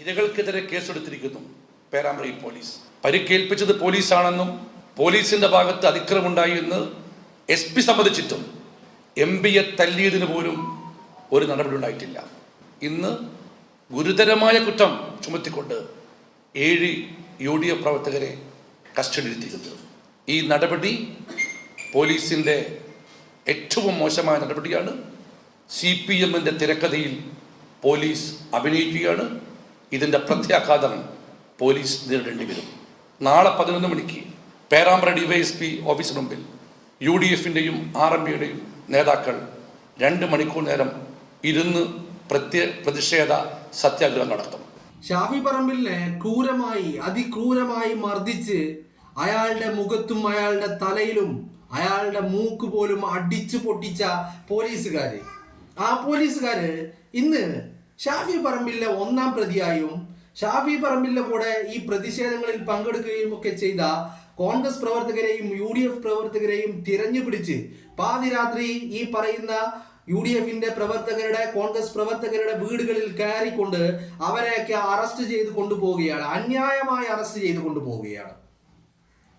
ഇരകൾക്കെതിരെ കേസെടുത്തിരിക്കുന്നു Perambra police. പരിക്കേൽപ്പിച്ചത് പോലീസാണെന്നും പോലീസിന്റെ ഭാഗത്ത് അതിക്രമമുണ്ടായി എന്ന് SP സമ്മതിച്ചിട്ടും MPയെ തല്ലിയതിന് പോലും ഒരു നടപടി ഉണ്ടായിട്ടില്ല. ഇന്ന് ഗുരുതരമായ കുറ്റം ചുമത്തിക്കൊണ്ട് 7 UDF പ്രവർത്തകരെ കസ്റ്റഡിയിലെത്തിക്കുന്നത്. ഈ നടപടി പോലീസിൻ്റെ ഏറ്റവും മോശമായ നടപടിയാണ്. CPMന്റെ തിരക്കഥയിൽ പോലീസ് അഭിനയിക്കുകയാണ്. ഇതിൻ്റെ പ്രത്യാഘാതം പോലീസ് നേരിടേണ്ടി വരും. നാളെ 11 മണിക്ക് പേരാമ്പ്ര DYSP ഓഫീസിന് മുമ്പിൽ UDFന്റെയും RMPയുടെയും നേതാക്കൾ 2 മണിക്കൂർ നേരം ഇരുന്ന് പ്രതിഷേധ സത്യാഗ്രഹം നടത്തും. ഷാഫി പറമ്പിലിനെ അതിക്രൂരമായി മർദ്ദിച്ച് അയാളുടെ മുഖത്തും അയാളുടെ തലയിലും അയാളുടെ മൂക്ക് പോലും അടിച്ചു പൊട്ടിച്ച പോലീസുകാര്, ആ പോലീസുകാര് ഇന്ന് ഷാഫി പറമ്പിലിനെ 1-ാം പ്രതിയായും ഷാഫി പറമ്പിലിന്റെ കൂടെ ഈ പ്രതിഷേധങ്ങളിൽ പങ്കെടുക്കുകയും ഒക്കെ ചെയ്ത കോൺഗ്രസ് പ്രവർത്തകരെയും UDF പ്രവർത്തകരെയും തിരഞ്ഞുപിടിച്ച് പാതിരാത്രി ഈ പറയുന്ന UDFന്റെ പ്രവർത്തകരുടെ കോൺഗ്രസ് പ്രവർത്തകരുടെ വീടുകളിൽ കയറിക്കൊണ്ട് അവരെയൊക്കെ അറസ്റ്റ് ചെയ്ത് കൊണ്ടുപോവുകയാണ്. അന്യായമായി അറസ്റ്റ് ചെയ്ത് കൊണ്ടുപോവുകയാണ്.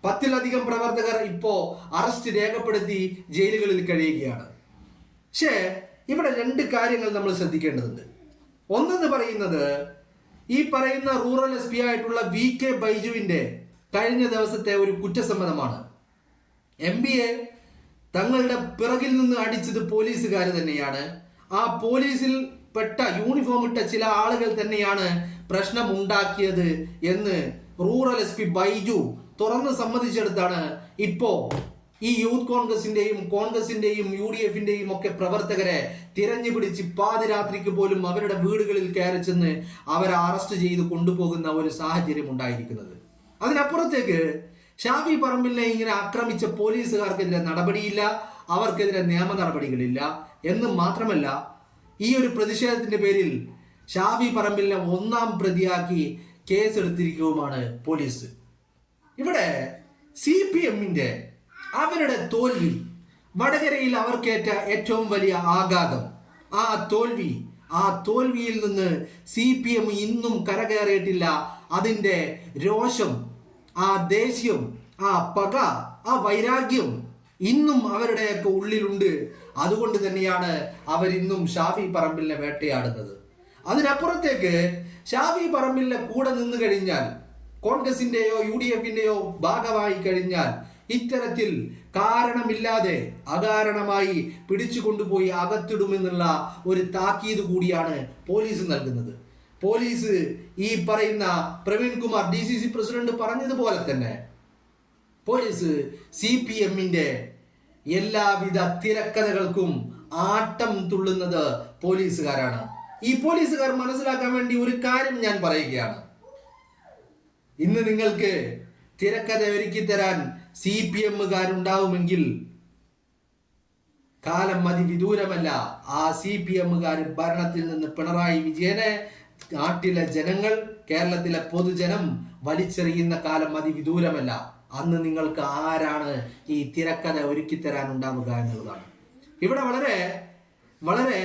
10-ലധികം പ്രവർത്തകർ ഇപ്പോ അറസ്റ്റ് രേഖപ്പെടുത്തി ജയിലുകളിൽ കഴിയുകയാണ്. പക്ഷേ ഇവിടെ 2 കാര്യങ്ങൾ നമ്മൾ ശ്രദ്ധിക്കേണ്ടതുണ്ട്. ഒന്നെന്ന് പറയുന്നത് ഈ പറയുന്ന റൂറൽ SP ആയിട്ടുള്ള VK ബൈജുവിന്റെ കഴിഞ്ഞ ദിവസത്തെ ഒരു കുറ്റസമ്മതമാണ്. MPയെ തങ്ങളുടെ പിറകിൽ നിന്ന് അടിച്ചത് പോലീസുകാർ തന്നെയാണ്. ആ പോലീസിൽ പെട്ട യൂണിഫോം ഇട്ട ചില ആളുകൾ തന്നെയാണ് പ്രശ്നം ഉണ്ടാക്കിയത് എന്ന് റൂറൽ SP ബൈജു തുറന്ന് സമ്മതിച്ചെടുത്താണ് ഇപ്പോ ഈ യൂത്ത് കോൺഗ്രസിന്റെയും UDFന്റെയും ഒക്കെ പ്രവർത്തകരെ തിരഞ്ഞുപിടിച്ച് പാതിരാത്രിക്ക് പോലും അവരുടെ വീടുകളിൽ കയറി ചെന്ന് അവരെ അറസ്റ്റ് ചെയ്ത് കൊണ്ടുപോകുന്ന ഒരു സാഹചര്യം ഉണ്ടായിരിക്കുന്നത്. അതിനപ്പുറത്തേക്ക് ഷാഫി പറമ്പിലിനെ ഇങ്ങനെ ആക്രമിച്ച പോലീസുകാർക്കെതിരെ നടപടിയില്ല, അവർക്കെതിരെ നിയമ നടപടികളില്ല എന്ന് മാത്രമല്ല, ഈ ഒരു പ്രതിഷേധത്തിന്റെ പേരിൽ ഷാഫി പറമ്പിലിനെ 1-ാം പ്രതിയാക്കി കേസെടുത്തിരിക്കുകയുമാണ് പോലീസ്. ഇവിടെ CPMന്റെ അവരുടെ തോൽവി, വടകരയിൽ അവർക്കേറ്റ ഏറ്റവും വലിയ ആഘാതം, ആ തോൽവിയിൽ നിന്ന് CPM ഇന്നും കരകയറിയിട്ടില്ല. അതിൻ്റെ രോഷം, ആ ദേഷ്യം, ആ പക, ആ വൈരാഗ്യം ഇന്നും അവരുടെയൊക്കെ ഉള്ളിലുണ്ട്. അതുകൊണ്ട് തന്നെയാണ് അവരിന്നും ഷാഫി പറമ്പിലിനെ വേട്ടയാടുന്നത്. അതിനപ്പുറത്തേക്ക് ഷാഫി പറമ്പിലിനെ കൂടെ നിന്ന് കഴിഞ്ഞാൽ, കോൺഗ്രസിന്റെയോ UDFന്റെയോ ഭാഗമായി കഴിഞ്ഞാൽ, ഇത്തരത്തിൽ കാരണമില്ലാതെ അകാരണമായി പിടിച്ചു കൊണ്ടുപോയി അകത്തിടുമെന്നുള്ള ഒരു താക്കീത് കൂടിയാണ് പോലീസ് നൽകുന്നത്. പോലീസ് ഈ പറയുന്ന പ്രവീൺ കുമാർ DCC പ്രസിഡന്റ് പറഞ്ഞതുപോലെ തന്നെ പോലീസ് CPMന്റെ എല്ലാവിധ തിരക്കഥകൾക്കും ആട്ടം തുള്ളുന്നത് പോലീസുകാരാണ്. ഈ പോലീസുകാർ മനസ്സിലാക്കാൻ വേണ്ടി ഒരു കാര്യം ഞാൻ പറയുകയാണ്. ഇന്ന് നിങ്ങൾക്ക് തിരക്കഥ ഒരുക്കി തരാൻ CPMകാരുണ്ടാവുമെങ്കിൽ കാലം അതിവിദൂരമല്ല. ആ CPMകാർ ഭരണത്തിൽ നിന്ന് പിണറായി വിജയനെ നാട്ടിലെ ജനങ്ങൾ, കേരളത്തിലെ പൊതുജനം വലിച്ചെറിയുന്ന കാലം അതിവിദൂരമല്ല. അന്ന് നിങ്ങൾക്ക് ആരാണ് ഈ തിരക്കഥ ഒരുക്കി തരാൻ ഉണ്ടാവുക എന്നുള്ളതാണ്. ഇവിടെ വളരെ വളരെ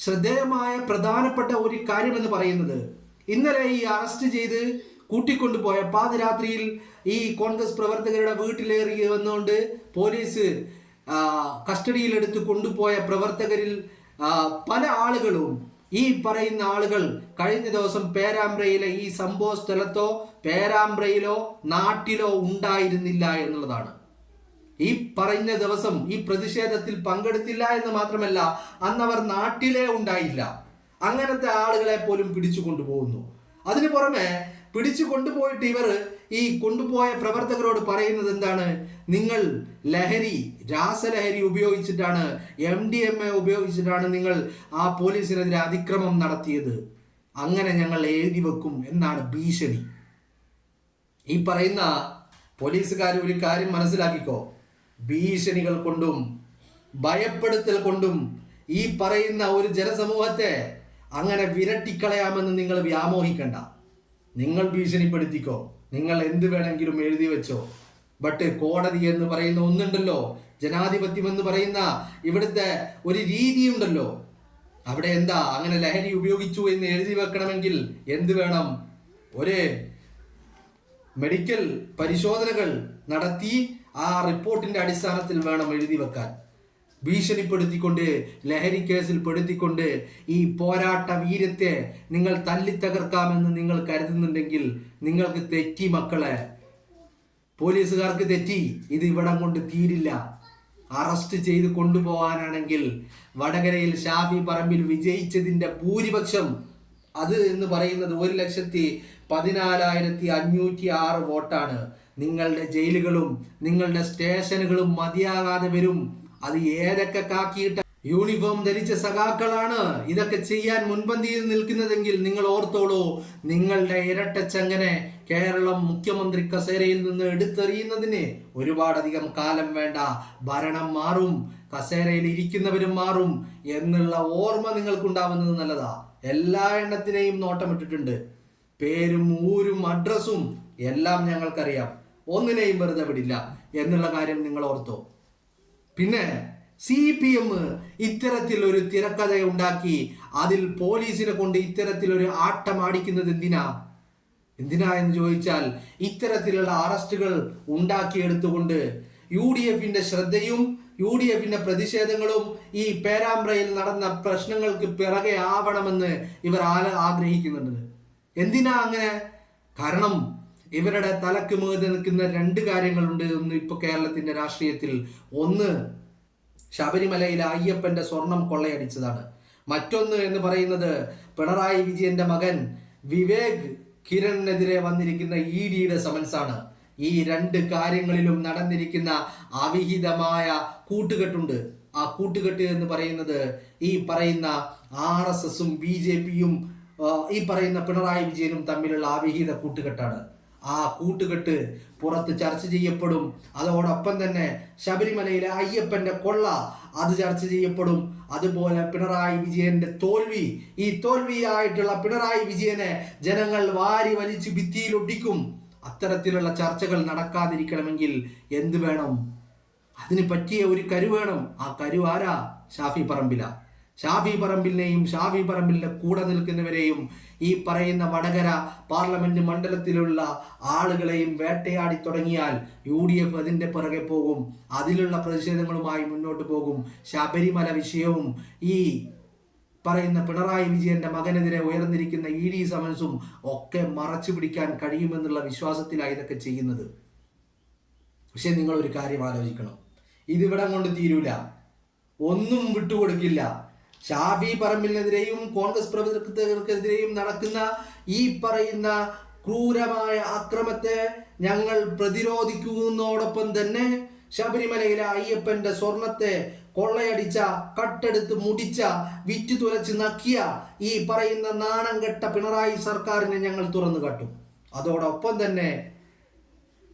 ശ്രദ്ധേയമായ പ്രധാനപ്പെട്ട ഒരു കാര്യമെന്ന് പറയുന്നത്, ഇന്നലെ ഈ അറസ്റ്റ് ചെയ്ത് കൂട്ടിക്കൊണ്ടുപോയ പാതിരാത്രിയിൽ ഈ കോൺഗ്രസ് പ്രവർത്തകരുടെ വീട്ടിലേറി വന്നുകൊണ്ട് പോലീസ് കസ്റ്റഡിയിലെടുത്ത് കൊണ്ടുപോയ പ്രവർത്തകരിൽ പല ആളുകളും, ഈ പറയുന്ന ആളുകൾ കഴിഞ്ഞ ദിവസം പേരാമ്പ്രയിലെ ഈ സംഭവ സ്ഥലത്തോ പേരാമ്പ്രയിലോ നാട്ടിലോ ഉണ്ടായിരുന്നില്ല എന്നുള്ളതാണ്. ഈ പറഞ്ഞ ദിവസം ഈ പ്രതിഷേധത്തിൽ പങ്കെടുത്തില്ല എന്ന് മാത്രമല്ല, അന്നവർ നാട്ടിലേ ഉണ്ടായില്ല. അങ്ങനത്തെ ആളുകളെ പോലും പിടിച്ചു കൊണ്ടുപോകുന്നു. അതിനു പുറമെ പിടിച്ചു കൊണ്ടുപോയിട്ട് ഇവർ ഈ കൊണ്ടുപോയ പ്രവർത്തകരോട് പറയുന്നത് എന്താണ്? നിങ്ങൾ രാസലഹരി ഉപയോഗിച്ചിട്ടാണ്, MDMA ഉപയോഗിച്ചിട്ടാണ് നിങ്ങൾ ആ പോലീസിനെതിരെ അതിക്രമം നടത്തിയത്, അങ്ങനെ ഞങ്ങൾ എഴുതി വെക്കും എന്നാണ് ഭീഷണി. ഈ പറയുന്ന പോലീസുകാർ ഒരു കാര്യം മനസ്സിലാക്കിക്കോ, ഭീഷണികൾ കൊണ്ടും ഭയപ്പെടുത്തൽ കൊണ്ടും ഈ പറയുന്ന ഒരു ജനസമൂഹത്തെ അങ്ങനെ വിരട്ടിക്കളയാമെന്ന് നിങ്ങൾ വ്യാമോഹിക്കണ്ട. നിങ്ങൾ ഭീഷണിപ്പെടുത്തിക്കോ, നിങ്ങൾ എന്ത് വേണമെങ്കിലും എഴുതി വെച്ചോ. ബട്ട് കോടതി എന്ന് പറയുന്ന ഒന്നുണ്ടല്ലോ, ജനാധിപത്യം എന്ന് പറയുന്ന ഇവിടുത്തെ ഒരു രീതിയുണ്ടല്ലോ, അവിടെ എന്താ അങ്ങനെ ലഹരി ഉപയോഗിച്ചു എന്ന് എഴുതി വെക്കണമെങ്കിൽ എന്ത് വേണം? ഒരു മെഡിക്കൽ പരിശോധനകൾ നടത്തി ആ റിപ്പോർട്ടിന്റെ അടിസ്ഥാനത്തിൽ വേണം എഴുതി വെക്കാൻ. ഭീഷണിപ്പെടുത്തിക്കൊണ്ട്, ലഹരി കേസിൽ പെടുത്തിക്കൊണ്ട് ഈ പോരാട്ട വീര്യത്തെ നിങ്ങൾ തല്ലിത്തകർക്കാമെന്ന് നിങ്ങൾ കരുതുന്നുണ്ടെങ്കിൽ നിങ്ങൾക്ക് തെറ്റി മക്കളെ. പോലീസുകാർക്ക് തെറ്റി. ഇത് ഇവിടം കൊണ്ട് തീരില്ല. അറസ്റ്റ് ചെയ്ത് കൊണ്ടുപോകാനാണെങ്കിൽ വടകരയിൽ ഷാഫി പറമ്പിൽ വിജയിച്ചതിന്റെ ഭൂരിപക്ഷം അത് എന്ന് പറയുന്നത് 1,14,506 വോട്ടാണ്. നിങ്ങളുടെ ജയിലുകളും നിങ്ങളുടെ സ്റ്റേഷനുകളും മതിയാകാതെ വരും. അത് ഏതൊക്കെ കാക്കിയിട്ട യൂണിഫോം ധരിച്ച സഖാക്കളാണ് ഇതൊക്കെ ചെയ്യാൻ മുൻപന്തിയിൽ നിൽക്കുന്നതെങ്കിൽ നിങ്ങൾ ഓർത്തോളൂ, നിങ്ങളുടെ ഇരട്ടച്ചങ്ങനെ കേരളം മുഖ്യമന്ത്രി കസേരയിൽ നിന്ന് എടുത്തെറിയുന്നതിന് ഒരുപാടധികം കാലം വേണ്ട. ഭരണം മാറും, കസേരയിൽ ഇരിക്കുന്നവരും മാറും എന്നുള്ള ഓർമ്മ നിങ്ങൾക്കുണ്ടാവുന്നത് നല്ലതാ. എല്ലാ എണ്ണത്തിനെയും നോട്ടമിട്ടിട്ടുണ്ട്. പേരും ഊരും അഡ്രസ്സും എല്ലാം ഞങ്ങൾക്കറിയാം. ഒന്നിനെയും വെറുതെ വിടില്ല എന്നുള്ള കാര്യം നിങ്ങൾ ഓർത്തോ. പിന്നെ CPM ഇത്തരത്തിൽ ഒരു തിരക്കഥ ഉണ്ടാക്കി അതിൽ പോലീസിനെ കൊണ്ട് ഇത്തരത്തിലൊരു ആട്ടം ആടിക്കുന്നത് എന്തിനാ എന്ന് ചോദിച്ചാൽ, ഇത്തരത്തിലുള്ള അറസ്റ്റുകൾ ഉണ്ടാക്കിയെടുത്തുകൊണ്ട് UDFന്റെ ശ്രദ്ധയും UDFന്റെ പ്രതിഷേധങ്ങളും ഈ പേരാമ്പ്രയിൽ നടന്ന പ്രശ്നങ്ങൾക്ക് പിറകെ ആവണമെന്ന് ഇവർ ആഗ്രഹിക്കുന്നുണ്ട്. എന്തിനാ അങ്ങനെ? കാരണം ഇവരുടെ തലക്ക് മുകളിൽ നിൽക്കുന്ന രണ്ട് കാര്യങ്ങളുണ്ട് ഇന്ന് ഇപ്പൊ കേരളത്തിന്റെ രാഷ്ട്രീയത്തിൽ. ഒന്ന്, ശബരിമലയിലെ അയ്യപ്പന്റെ സ്വർണം കൊള്ളയടിച്ചതാണ്. മറ്റൊന്ന് എന്ന് പറയുന്നത് പിണറായി വിജയന്റെ മകൻ വിവേക് കിരണിനെതിരെ വന്നിരിക്കുന്ന EDയുടെ സമൻസാണ്. ഈ രണ്ട് കാര്യങ്ങളിലും നടന്നിരിക്കുന്ന അവിഹിതമായ കൂട്ടുകെട്ടുണ്ട്. ആ കൂട്ടുകെട്ട് എന്ന് പറയുന്നത് ഈ പറയുന്ന RSSും BJPയും ഈ പറയുന്ന പിണറായി വിജയനും തമ്മിലുള്ള അവിഹിത കൂട്ടുകെട്ടാണ്. ആ കൂട്ടുകെട്ട് പുറത്ത് ചർച്ച ചെയ്യപ്പെടും. അതോടൊപ്പം തന്നെ ശബരിമലയിലെ അയ്യപ്പന്റെ കൊള്ള അത് ചർച്ച ചെയ്യപ്പെടും. അതുപോലെ പിണറായി വിജയന്റെ തോൽവി, ഈ തോൽവിയായിട്ടുള്ള പിണറായി വിജയനെ ജനങ്ങൾ വാരി വലിച്ച് ഭിത്തിയിലൊട്ടിക്കും. അത്തരത്തിലുള്ള ചർച്ചകൾ നടക്കാതിരിക്കണമെങ്കിൽ എന്ത് വേണം? അതിന് പറ്റിയ ഒരു കരു വേണം. ആ കരു ആരാ? ഷാഫി പറമ്പില. ഷാഫി പറമ്പിലിനെയും ഷാഫി പറമ്പിലിന്റെ കൂടെ നിൽക്കുന്നവരെയും ഈ പറയുന്ന വടകര പാർലമെന്റ് മണ്ഡലത്തിലുള്ള ആളുകളെയും വേട്ടയാടി തുടങ്ങിയാൽ UDF അതിന്റെ പിറകെ പോകും. അതിലുള്ള പ്രതിഷേധങ്ങളുമായി മുന്നോട്ട് പോകും. ശബരിമല വിഷയവും ഈ പറയുന്ന പിണറായി വിജയന്റെ മകനെതിരെ ഉയർന്നിരിക്കുന്ന ED സമൻസും ഒക്കെ മറച്ചു പിടിക്കാൻ കഴിയുമെന്നുള്ള വിശ്വാസത്തിലാണ് ഇതൊക്കെ ചെയ്യുന്നത്. പക്ഷെ നിങ്ങൾ ഒരു കാര്യം ആലോചിക്കണം, ഇതിവിടം കൊണ്ട് തീരൂല. ഒന്നും വിട്ടുകൊടുക്കില്ല. ഷാഫി പറമ്പിലിനെതിരെയും കോൺഗ്രസ് പ്രവർത്തകർക്കെതിരെയും നടക്കുന്ന ഈ പറയുന്ന ക്രൂരമായ അക്രമത്തെ ഞങ്ങൾ പ്രതിരോധിക്കുന്നതോടൊപ്പം തന്നെ ശബരിമലയിലെ അയ്യപ്പന്റെ സ്വർണത്തെ കൊള്ളയടിച്ച, കട്ടെടുത്ത് മുടിച്ച, വിറ്റു തുലച്ച് നക്കിയ ഈ പറയുന്ന നാണം കെട്ട പിണറായി സർക്കാരിനെ ഞങ്ങൾ തുറന്നു കാട്ടും. അതോടൊപ്പം തന്നെ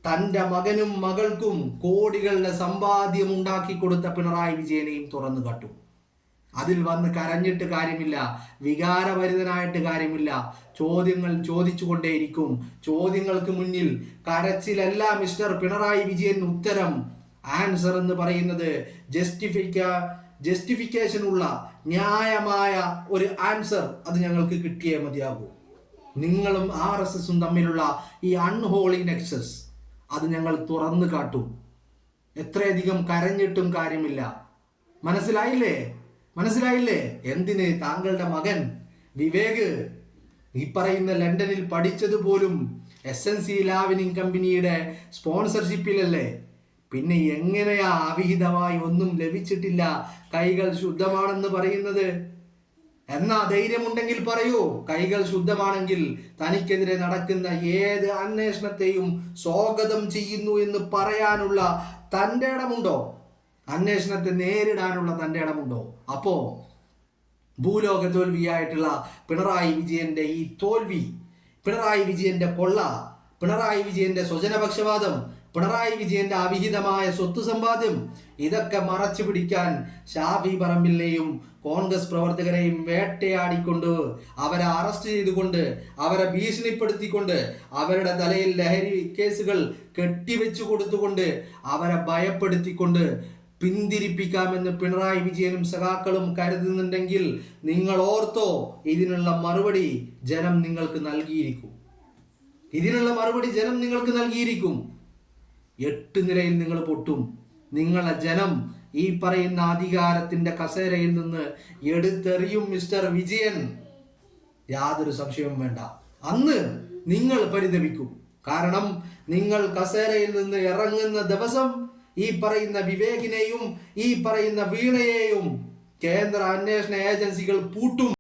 തൻ്റെ മകനും മകൾക്കും കോടികളുടെ സമ്പാദ്യം ഉണ്ടാക്കി കൊടുത്ത പിണറായി വിജയനെയും തുറന്നു കാട്ടും. അതിൽ വന്ന് കരഞ്ഞിട്ട് കാര്യമില്ല, വികാരഭരിതനായിട്ട് കാര്യമില്ല. ചോദ്യങ്ങൾ ചോദിച്ചുകൊണ്ടേയിരിക്കും. ചോദ്യങ്ങൾക്ക് മുന്നിൽ കരച്ചിലല്ല മിസ്റ്റർ പിണറായി വിജയൻ ഉത്തരം. ആൻസർ എന്ന് പറയുന്നത് ജസ്റ്റിഫിക്കേഷൻ ഉള്ള ന്യായമായ ഒരു ആൻസർ അത് ഞങ്ങൾക്ക് കിട്ടിയേ മതിയാകൂ. നിങ്ങളും RSSും തമ്മിലുള്ള ഈ അൺഹോളി നെക്സസ് അത് ഞങ്ങൾ തുറന്നു കാട്ടും. എത്രയധികം കരഞ്ഞിട്ടും കാര്യമില്ല. മനസ്സിലായില്ലേ? എന്തിന്? താങ്കളുടെ മകൻ വിവേക് ഈ പറയുന്ന ലണ്ടനിൽ പഠിച്ചതുപോലും SNC ലാവനിങ് കമ്പനിയുടെ സ്പോൺസർഷിപ്പിലല്ലേ? പിന്നെ എങ്ങനെയാ അവിഹിതമായി ഒന്നും ലഭിച്ചിട്ടില്ല, കൈകൾ ശുദ്ധമാണെന്ന് പറയുന്നത്? എന്നാ ധൈര്യമുണ്ടെങ്കിൽ പറയൂ, കൈകൾ ശുദ്ധമാണെങ്കിൽ തനിക്കെതിരെ നടക്കുന്ന ഏത് അന്വേഷണത്തെയും സ്വാഗതം ചെയ്യുന്നു എന്ന് പറയാനുള്ള തൻ്റെ ഇടമുണ്ടോ? അന്വേഷണത്തെ നേരിടാനുള്ള തൻ്റെ ഇടമുണ്ടോ? അപ്പോ ഭൂലോക തോൽവിയായിട്ടുള്ള പിണറായി വിജയന്റെ ഈ തോൽവി, പിണറായി വിജയന്റെ കൊള്ള, പിണറായി വിജയന്റെ സ്വജനപക്ഷപാതം, പിണറായി വിജയന്റെ അവിഹിതമായ സ്വത്ത് സമ്പാദ്യം, ഇതൊക്കെ മറച്ചു പിടിക്കാൻ ഷാഫി പറമ്പിലിനെയും കോൺഗ്രസ് പ്രവർത്തകരെയും വേട്ടയാടിക്കൊണ്ട്, അവരെ അറസ്റ്റ് ചെയ്തുകൊണ്ട്, അവരെ ഭീഷണിപ്പെടുത്തിക്കൊണ്ട്, അവരുടെ തലയിൽ ലഹരി കേസുകൾ കെട്ടിവെച്ചു കൊടുത്തുകൊണ്ട്, അവരെ ഭയപ്പെടുത്തിക്കൊണ്ട് പിന്തിരിപ്പിക്കാമെന്ന് പിണറായി വിജയനും സഖാക്കളും കരുതുന്നുണ്ടെങ്കിൽ നിങ്ങൾ ഓർത്തോ, ഇതിനുള്ള മറുപടി ജനം നിങ്ങൾക്ക് നൽകിയിരിക്കും. ഇതിനുള്ള മറുപടി ജനം നിങ്ങൾക്ക് നൽകിയിരിക്കും. 8 നിലയിൽ നിങ്ങൾ പൊട്ടും. നിങ്ങളെ ജനം ഈ പറയുന്ന അധികാരത്തിന്റെ കസേരയിൽ നിന്ന് എടുത്തെറിയും മിസ്റ്റർ വിജയൻ. യാതൊരു സംശയവും വേണ്ട. അന്ന് നിങ്ങൾ പരിതപിക്കും. കാരണം നിങ്ങൾ കസേരയിൽ നിന്ന് ഇറങ്ങുന്ന ദിവസം ഈ പറയുന്ന വിവേകിനെയും ഈ പറയുന്ന വീണയെയും കേന്ദ്ര അന്വേഷണ ഏജൻസികൾ പൂട്ടും.